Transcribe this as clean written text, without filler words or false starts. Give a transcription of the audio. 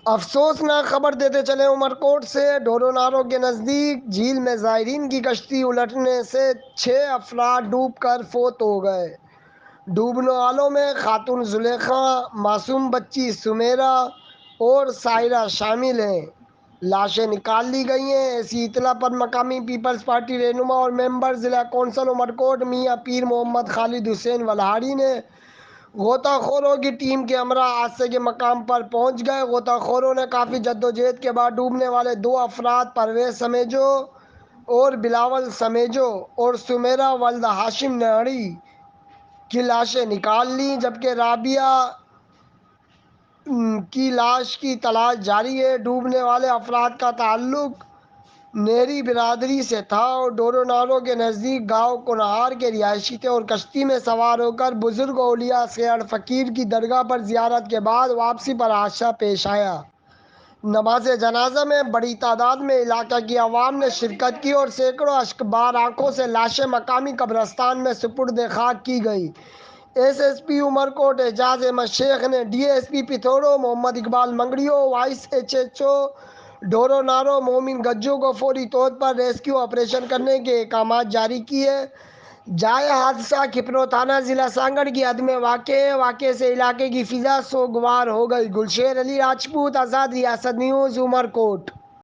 افسوسناک خبر دیتے چلے عمر کوٹ سے ڈورو نارو کے نزدیک جھیل میں زائرین کی کشتی الٹنے سے 6 افراد ڈوب کر فوت ہو گئے۔ ڈوبنے والوں میں خاتون زلیخا، معصوم بچی سمیرہ اور سائرہ شامل ہیں۔ لاشیں نکال لی گئی ہیں۔ ایسی اطلاع پر مقامی پیپلز پارٹی رہنما اور ممبر ضلع کونسل عمر کوٹ میاں پیر محمد خالد حسین ولہاری نے غوطہ خوروں کی ٹیم کے ہمراہ حادثے کے مقام پر پہنچ گئے۔ غوطہ خوروں نے کافی جدوجہد کے بعد ڈوبنے والے 2 افراد پرویز سمیجو اور بلاول سمیجو اور سمیرہ ولد ہاشم نہڑی کی لاشیں نکال لیں، جبکہ رابعہ کی لاش کی تلاش جاری ہے۔ ڈوبنے والے افراد کا تعلق نیری برادری سے تھا اور ڈورو نارو کے نزدیک گاؤں کنہار کے رہائشی تھے اور کشتی میں سوار ہو کر بزرگ اولیاء سیاڑ فقیر کی درگاہ پر زیارت کے بعد واپسی پر حادثہ پیش آیا۔ نماز جنازہ میں بڑی تعداد میں علاقہ کی عوام نے شرکت کی اور سینکڑوں اشکبار آنکھوں سے لاشیں مقامی قبرستان میں سپرد خاک کی گئیں۔ S S P Umerkot Ejaz Ahmed Shaikh نے D S P Pithoro Muhammad Iqbal Mangrio, vice H H O Dhoro Naro Momin Gujo کو فوری طور پر ریسکیو آپریشن کرنے کے احکامات جاری کیے۔ جائے حادثہ کھپرو تھانہ ضلع سانگڑ کی حد میں واقع ہے۔ واقعے سے علاقے کی فضا سوگوار ہو گئی۔ گلشیر علی راجپوت، آزاد ریاست نیوز، عمر کوٹ۔